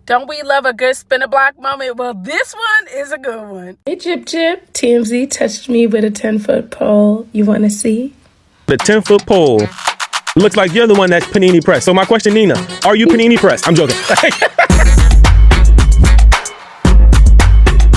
Don't we love a good spin a block moment? Well, this one is a good one. Hey, Jip Jip. TMZ touched me with a 10-foot pole. You want to see? The 10-foot pole. Looks like you're the one that's panini pressed. So my question, Nina, are you panini pressed? I'm joking.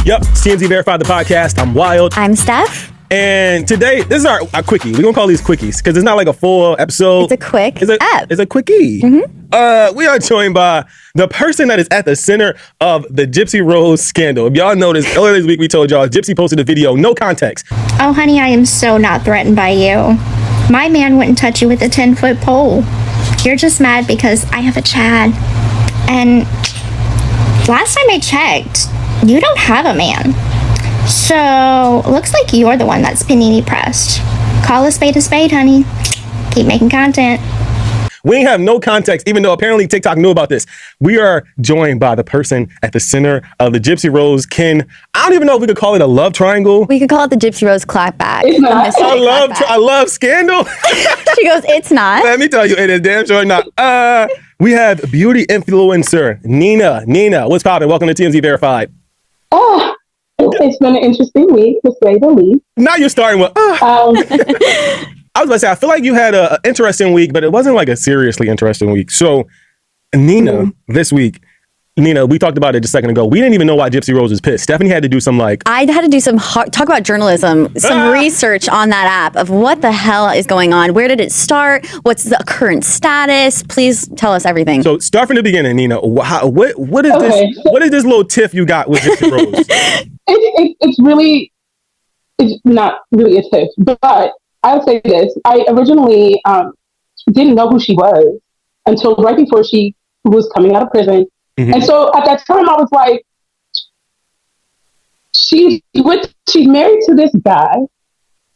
Yep, TMZ Verified the podcast. I'm Wild. I'm Steph. And today, this is our quickie. We're going to call these quickies because it's not like a full episode. It's a quick app. It's a quickie. Mm-hmm. We are joined by the person that is at the center of the Gypsy Rose scandal. If y'all noticed, earlier this week we told y'all Gypsy posted a video, no context. Oh, honey, I am so not threatened by you. My man wouldn't touch you with a 10-foot pole. You're just mad because I have a Chad. And last time I checked, you don't have a man. So, looks like you're the one that's panini pressed. Call a spade, honey. Keep making content. We ain't have no context, even though apparently TikTok knew about this. We are joined by the person at the center of the Gypsy Rose Ken. I don't even know if we could call it a love triangle. We could call it the Gypsy Rose clapback. I love scandal. She goes, it's not. Let me tell you, it is damn sure not. We have beauty influencer Nina. Nina, what's poppin'? Welcome to TMZ Verified. Oh, it's been an interesting week, to say the least. Now you're starting with, I was about to say, I feel like you had an interesting week, but it wasn't like a seriously interesting week. So, Nina, this week, Nina, we talked about it just a second ago. We didn't even know why Gypsy Rose was pissed. Stephanie had to do some I had to do some talk about journalism, some research on that app of what the hell is going on. Where did it start? What's the current status? Please tell us everything. So start from the beginning, Nina. What is this? What is this little tiff you got with Gypsy Rose? It's not really a tiff, but I'll say this. I originally didn't know who she was until right before she was coming out of prison. Mm-hmm. And so at that time, I was like, she's married to this guy,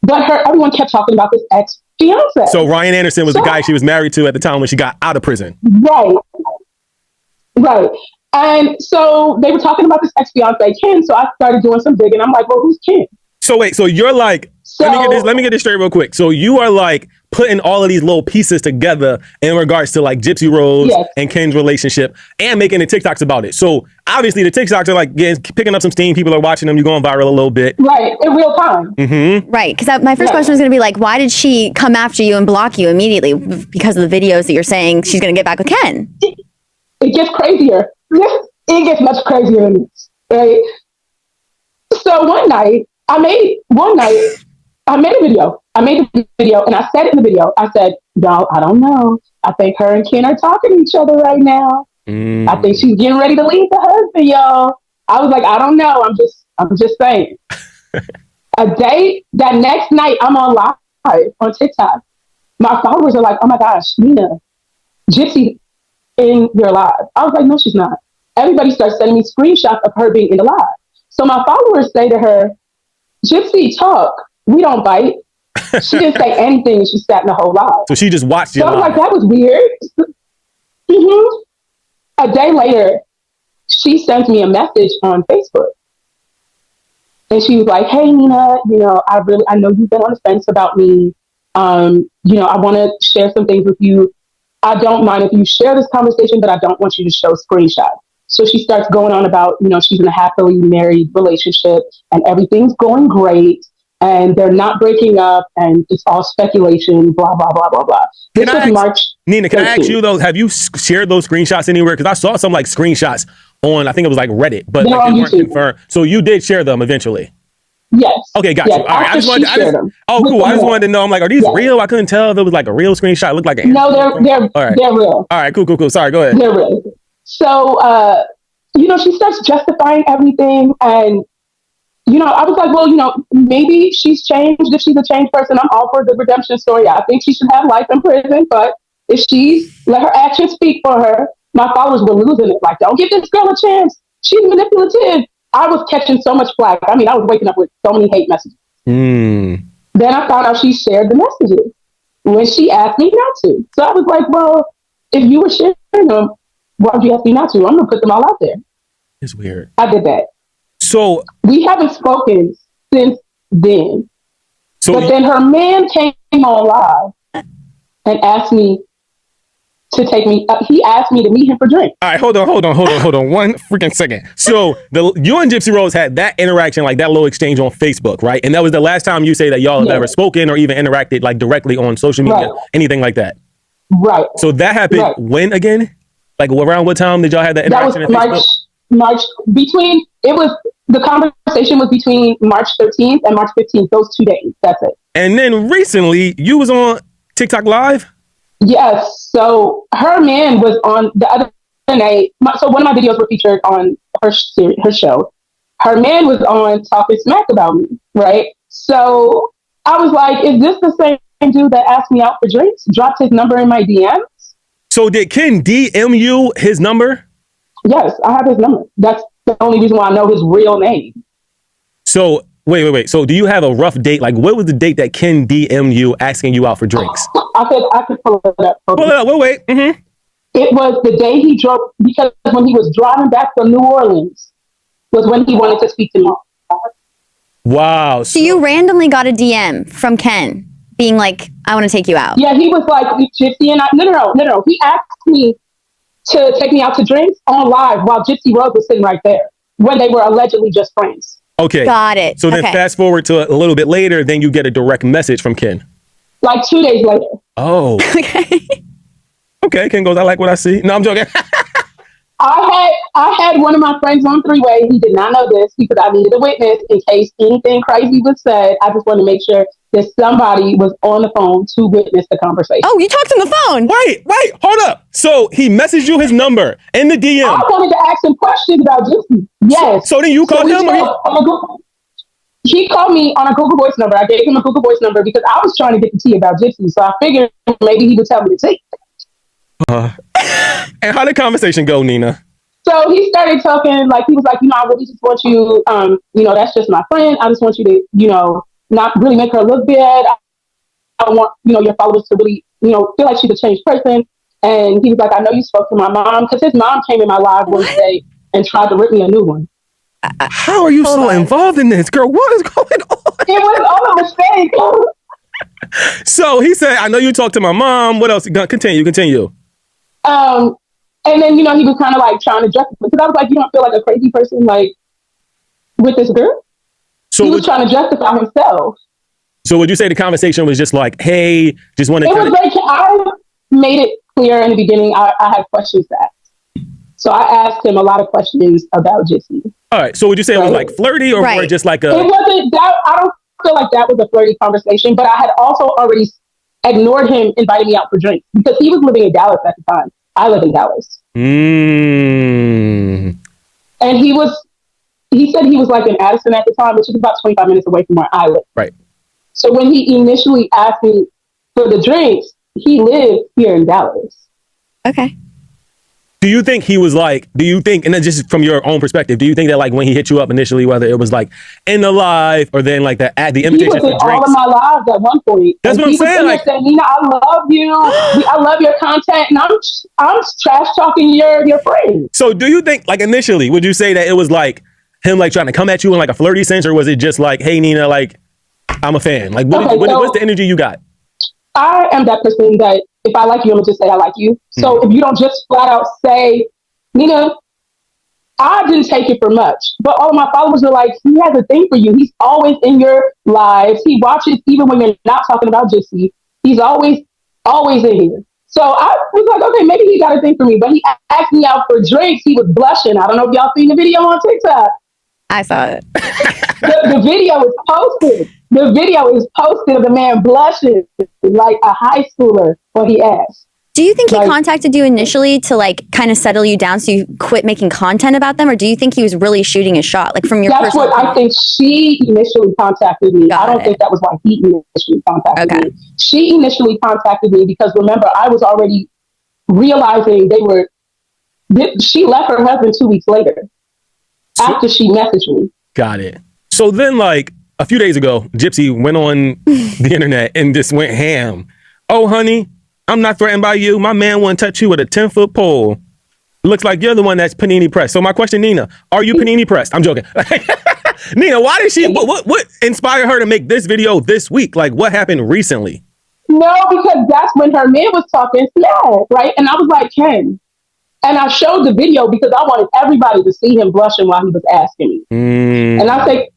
but everyone kept talking about this ex-fiance. So Ryan Anderson was the guy she was married to at the time when she got out of prison. Right. And so they were talking about this ex-fiance, Ken, so I started doing some digging. I'm like, well, who's Ken? So wait, so you're like, let me get this straight real quick. So you are like putting all of these little pieces together in regards to like Gypsy Rose and Ken's relationship and making the TikToks about it. So obviously the TikToks are like picking up some steam. People are watching them. You're going viral a little bit. Right, in real time. Mm-hmm. Right, because my first question was going to be like, why did she come after you and block you immediately? Because of the videos that you're saying she's going to get back with Ken. It gets crazier. It gets much crazier than this, right? So one night, I made a video. I made the video and I said in the video, I said, y'all, I don't know. I think her and Ken are talking to each other right now. I think she's getting ready to leave the husband, y'all. I was like, I don't know. I'm just saying. That next night, I'm on live on TikTok. My followers are like, oh my gosh, Nina, Gypsy in your live. I was like, no, she's not. Everybody starts sending me screenshots of her being in the live. So my followers say to her, Gypsy, talk. We don't bite. She didn't say anything and she sat in the whole live. So she just watched you. So I was like, that was weird. A day later, she sends me a message on Facebook. And she was like, hey, Nina, I know you've been on the fence about me. I want to share some things with you. I don't mind if you share this conversation, but I don't want you to show screenshots. So she starts going on about, she's in a happily married relationship and everything's going great and they're not breaking up and it's all speculation, blah, blah, blah, blah, blah. This was March. Nina, can I ask you though, have you shared those screenshots anywhere? Because I saw some like screenshots on, I think it was like Reddit, but like, they weren't confirmed. So you did share them eventually? Yes. Okay, got you. All right. I just wanted to know. I'm like, are these real? I couldn't tell if it was like a real screenshot. It looked like No, they're real. All right, cool. Sorry, go ahead. They're real. So, she starts justifying everything. And, I was like, well, maybe she's changed. If she's a changed person, I'm all for the redemption story. I think she should have life in prison. But if she's let her actions speak for her, my followers were losing it. Like, don't give this girl a chance. She's manipulative. I was catching so much flack. I mean, I was waking up with so many hate messages. Then I found out she shared the messages when she asked me not to. So I was like, well, if you were sharing them, why would you ask me not to? I'm going to put them all out there. It's weird. I did that. So we haven't spoken since then. But then her man came on live and asked me, to take me. He asked me to meet him for drinks. All right, hold on. One freaking second. So you and Gypsy Rose had that interaction, like that little exchange on Facebook, right? And that was the last time you say that y'all have ever spoken or even interacted like directly on social media, anything like that. Right. So that happened when again? Like around what time did y'all have that interaction? That was March the conversation was between March 13th and March 15th, those 2 days. That's it. And then recently you was on TikTok Live? Yes. So her man was on the other night. So one of my videos were featured on her show. Her man was on talking smack about me, right? So I was like, is this the same dude that asked me out for drinks? Dropped his number in my DMs? So did Ken DM you his number? Yes, I have his number. That's the only reason why I know his real name. So wait. So do you have a rough date? Like what was the date that Ken DM you asking you out for drinks? I could pull it up. Pull it up. Wait. Mm-hmm. It was the day he drove, because when he was driving back from New Orleans was when he wanted to speak to me. Wow. So you randomly got a DM from Ken being like, I want to take you out. Yeah, he was like, Gypsy and I, no. He asked me to take me out to drinks on live while Gypsy Rose was sitting right there when they were allegedly just friends. Okay. Got it. So then fast forward to a little bit later, then you get a direct message from Ken. Like 2 days later. Oh. Okay, Ken goes, I like what I see. No, I'm joking. I had one of my friends on three-way. He did not know this because I needed a witness in case anything crazy was said. I just wanted to make sure that somebody was on the phone to witness the conversation. Oh, you talked on the phone. Wait, hold up. So he messaged you his number in the DM. I wanted to ask him questions about Gypsy. Yes. So then you called him? He called me on a Google Voice number. I gave him a Google Voice number because I was trying to get the tea about Gypsy. So I figured maybe he would tell me the tea. And how did the conversation go, Nina? So he started talking like, he was like, I really just want you, that's just my friend. I just want you to, not really make her look bad. I want, your followers to really, feel like she's a changed person. And he was like, I know you spoke to my mom, because his mom came in my live one day and tried to rip me a new one. How are you so involved in this, girl? What is going on? It was all a mistake. So he said, I know you talked to my mom. What else? Continue. And then, he was kind of like trying to justify, because I was like, you don't feel like a crazy person, like, with this girl? So he was trying to justify himself. So would you say the conversation was just like, hey, just want to... I made it clear in the beginning, I had questions to ask. So I asked him a lot of questions about Gypsy. All right. So would you say it was like flirty or more just like a... It wasn't that. I don't feel like that was a flirty conversation, but I had also already ignored him inviting me out for drinks because he was living in Dallas at the time. I live in Dallas. And he said he was like in Addison at the time, which is about 25 minutes away from where I live. Right. So when he initially asked me for the drinks, he lived here in Dallas. Okay. Do you think he was like, and then just from your own perspective, do you think that like when he hit you up initially, whether it was like in the live or then like the invitation for drinks? All of my lives at one point. That's what I'm saying. Like, said, Nina, I love you. I love your content. And I'm trash talking your friend. So do you think like initially, would you say that it was like him like trying to come at you in like a flirty sense, or was it just like, hey Nina, like I'm a fan? Like what's the energy you got? I am that person that if I like you, I'm gonna just say I like you. So if you don't just flat out say, Nina, I didn't take it for much. But all of my followers are like, he has a thing for you. He's always in your lives. He watches even when you're not talking about Gypsy. He's always in here. So I was like, okay, maybe he got a thing for me. But he asked me out for drinks. He was blushing. I don't know if y'all seen the video on TikTok. I saw it. The video is posted. The video is posted of the man blushing like a high schooler when he asked. Do you think he contacted you initially to like kind of settle you down so you quit making content about them? Or do you think he was really shooting a shot? Like from your That's what I think. She initially contacted me. I don't think that was why he initially contacted me. She initially contacted me because remember, I was already realizing she left her husband 2 weeks later after she messaged me. Got it. So then like a few days ago, Gypsy went on the internet and just went ham. Oh, honey, I'm not threatened by you. My man wouldn't touch you with a 10-foot pole. Looks like you're the one that's panini pressed. So my question, Nina, are you panini pressed? I'm joking. Nina, why did she, what inspired her to make this video this week? Like what happened recently? No, because that's when her man was talking smack, right? And I was like, Ken. And I showed the video because I wanted everybody to see him blushing while he was asking me. And I said,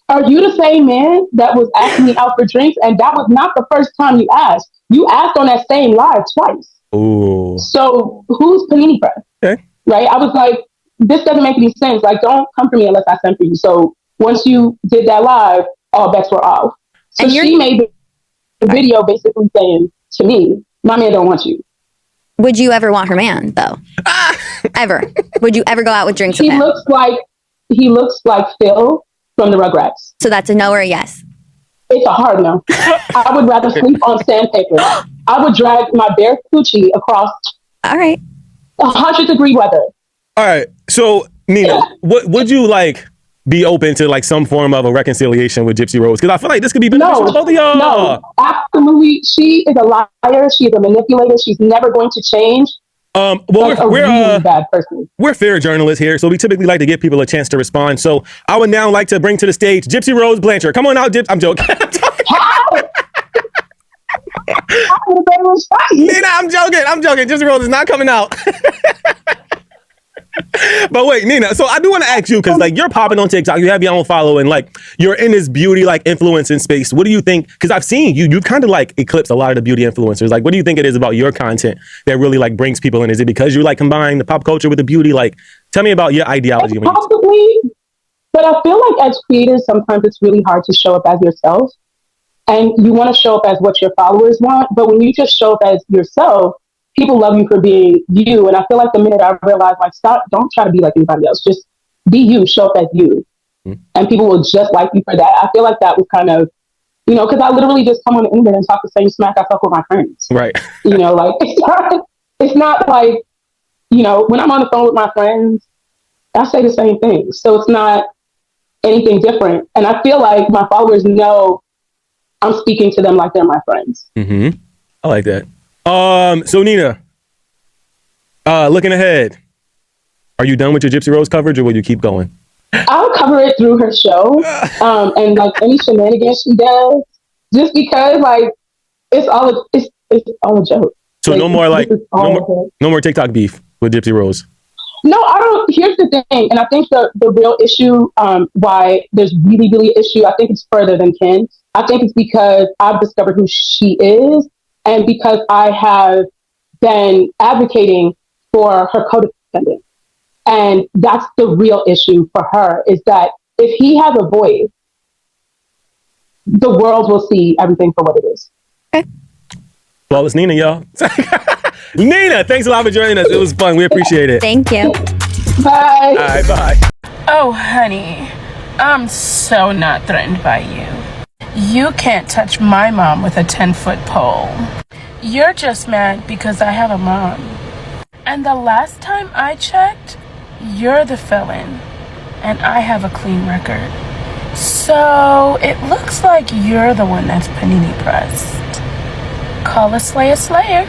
are you the same man that was asking me out for drinks? And that was not the first time you asked. You asked on that same live twice. Ooh. So who's Panini Press? Okay. Right? I was like, this doesn't make any sense. Like, don't come for me unless I send for you. So once you did that live, all bets were off. So she made the video basically saying to me, my man don't want you. Would you ever want her man, though? Ever? Would you ever go out with drinks with him? He looks like Phil from the Rugrats. So that's a no or a yes? It's a hard no. I would rather sleep on sandpaper. I would drag my bare coochie across 100-degree weather. All right. So, Nina, would you like be open to like some form of a reconciliation with Gypsy Rose? Because I feel like this could be beneficial to both of y'all. No, absolutely. She is a liar. She is a manipulator. She's never going to change. Well, we're a really bad person. We're fair journalists here, so we typically like to give people a chance to respond. So I would now like to bring to the stage Gypsy Rose Blanchard. Come on out, I'm joking. Nina, I'm joking. Gypsy Rose is not coming out. But wait, Nina, so I do want to ask you, because like you're popping on TikTok, you have your own following, like you're in this beauty like influencing space. What do you think? Because I've seen you kind of like eclipse a lot of the beauty influencers. Like, what do you think it is about your content that really like brings people in? Is it because you like combine the pop culture with the beauty? Like, tell me about your ideology. Possibly, but I feel like as creators, sometimes it's really hard to show up as yourself, and you want to show up as what your followers want. But when you just show up as yourself, people love you for being you. And I feel like the minute I realized, like, don't try to be like anybody else. Just be you, show up as you. And people will just like you for that. I feel like that was kind of, because I literally just come on the internet and talk the same smack I talk with my friends. Right. Like, it's not like, when I'm on the phone with my friends, I say the same thing. So it's not anything different. And I feel like my followers know I'm speaking to them like they're my friends. Mm-hmm. I like that. So Nina, looking ahead, are you done with your Gypsy Rose coverage, or will you keep going? I'll cover it through her show, and like any shenanigans she does, just because like it's all a joke. So like, no more TikTok beef with Gypsy Rose. No, I don't. Here's the thing, and I think the real issue, why there's really, really issue, I think it's further than Ken. I think it's because I've discovered who she is. And because I have been advocating for her codependent. And that's the real issue for her, is that if he has a voice, the world will see everything for what it is. Okay. Well, it's Nina, y'all. Nina, thanks a lot for joining us. It was fun. We appreciate it. Thank you. Bye. All right, bye. Oh, honey, I'm so not threatened by you. You can't touch my mom with a 10-foot pole. You're just mad because I have a mom. And the last time I checked, you're the felon. And I have a clean record. So it looks like you're the one that's panini pressed. Call a slayer slayer.